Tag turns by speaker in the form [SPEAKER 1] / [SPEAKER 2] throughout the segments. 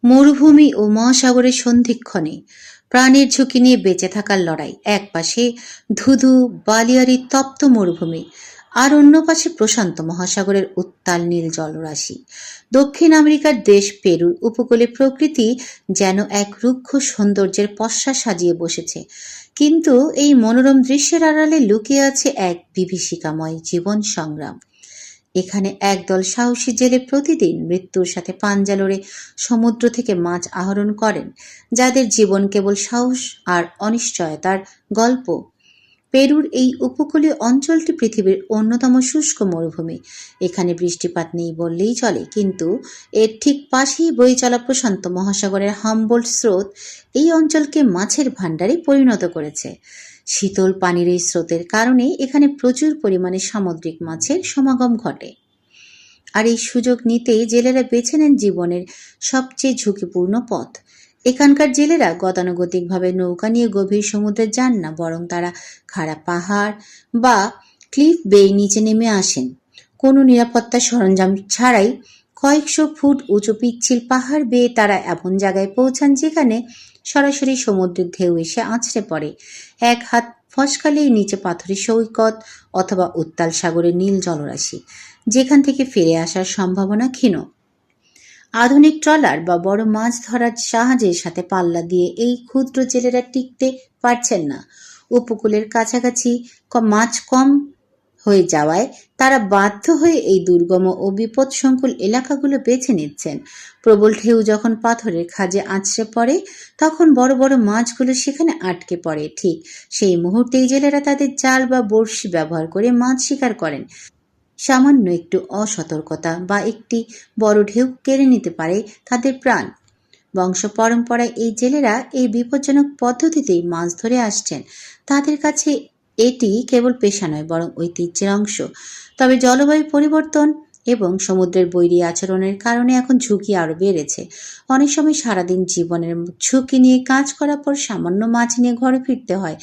[SPEAKER 1] মরুভূমি ও মহাসাগরের সন্ধিক্ষণে প্রাণের ঝুঁকি নিয়ে বেঁচে থাকার লড়াই। একপাশে ধুধু বালিয়ারি তপ্ত মরুভূমি, আর অন্য পাশে প্রশান্ত মহাসাগরের উত্তাল নীল জলরাশি। দক্ষিণ আমেরিকার দেশ পেরুর উপকূলে প্রকৃতি যেন এক রুক্ষ সৌন্দর্যের পসরা সাজিয়ে বসেছে, কিন্তু এই মনোরম দৃশ্যের আড়ালে লুকিয়ে আছে এক বিভীষিকাময় জীবন সংগ্রাম। এখানে একদল সাহসী জেলে প্রতিদিন মৃত্যুর সাথে পাঞ্জা লড়ে সমুদ্র থেকে মাছ আহরণ করেন, যাদের জীবন কেবল সাহস আর অনিশ্চয়তার গল্প। পেরুর এই উপকূলীয় অঞ্চলটি পৃথিবীর অন্যতম শুষ্ক মরুভূমি। এখানে বৃষ্টিপাত নেই বললেই চলে, কিন্তু এর ঠিক পাশেই বয়ে চলা প্রশান্ত মহাসাগরের হামবোল্ট স্রোত এই অঞ্চলকে মাছের ভাণ্ডারে পরিণত করেছে। শীতল পানির এই স্রোতের কারণে এখানে প্রচুর পরিমাণে সামুদ্রিক মাছের সমাগম ঘটে। আর এই সুযোগ নিতেই জেলেরা বেছে নেন জীবনের সবচেয়ে ঝুঁকিপূর্ণ পথ। এখানকার জেলেরা গতানুগতিকভাবে নৌকা নিয়ে গভীর সমুদ্রে যান না, বরং তারা খাড়া পাহাড় বা ক্লিফ বেয়ে নিচে নেমে আসেন। কোনো নিরাপত্তা সরঞ্জাম ছাড়াই কয়েকশো ফুট উঁচু পিচ্ছিল পাহাড় বেয়ে তারা এমন জায়গায় পৌঁছান যেখানে সরাসরি সমুদ্রের ঢেউ এসে আছড়ে পড়ে। এক হাত ফসকালেই নিচে পাথরের সৈকত অথবা উত্তাল সাগরের নীল জলরাশি, যেখান থেকে ফিরে আসার সম্ভাবনা ক্ষীণ। আধুনিক ট্রলার বা বড় মাছ ধরার জাহাজের সাথে পাল্লা দিয়ে এই ক্ষুদ্র জেলেরা টিকতে পারছেন না। উপকূলের কাছাকাছি মাছ কম হয়ে যাওয়ায় তারা বাধ্য হয়ে এই দুর্গম ও বিপদসংকুল এলাকাগুলো বেছে নিচ্ছেন। প্রবল ঢেউ যখন পাথরের খাঁজে আছড়ে পড়ে, তখন বড় বড় মাছগুলো সেখানে আটকে পড়ে। ঠিক সেই মুহূর্তেই জেলেরা তাদের জাল বা বড়শি ব্যবহার করে মাছ শিকার করেন। সামান্য একটু অসতর্কতা বা একটি বড় ঢেউ কেড়ে নিতে পারে তাদের প্রাণ। বংশ পরম্পরায় এই জেলেরা এই বিপজ্জনক পদ্ধতিতেই মাছ ধরে আসছেন। তাদের কাছে এটি কেবল পেশা নয়, বরং ঐতিহ্যের অংশ। তবে জলবায়ু পরিবর্তন এবং সমুদ্রের বৈরী আচরণের কারণে এখন ঝুঁকি আরও বেড়েছে। অনেক সময় সারাদিন জীবনের ঝুঁকি নিয়ে কাজ করার পর সামান্য মাছ নিয়ে ঘরে ফিরতে হয়,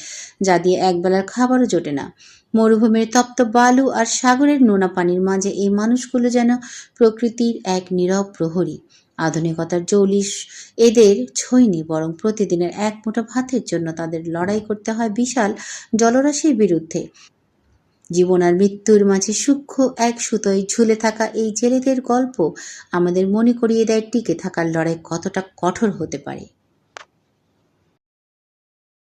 [SPEAKER 1] যা দিয়ে একবেলার খাবারও জোটে না। মরুভূমির তপ্ত বালু আর সাগরের নোনা পানির মাঝে এই মানুষগুলো যেন প্রকৃতির এক নীরব প্রহরী। আধুনিকতার জৌলিশ এদের ছোঁয়নি, বরং প্রতিদিনের এক মুঠো ভাতের জন্য তাদের লড়াই করতে হয় বিশাল জলরাশির বিরুদ্ধে। জীবন আর মৃত্যুর মাঝে সূক্ষ্ম এক সুতোয় ঝুলে থাকা এই জেলেদের গল্প আমাদের মনে করিয়ে দেয় টিকে থাকার লড়াই কতটা কঠোর হতে পারে।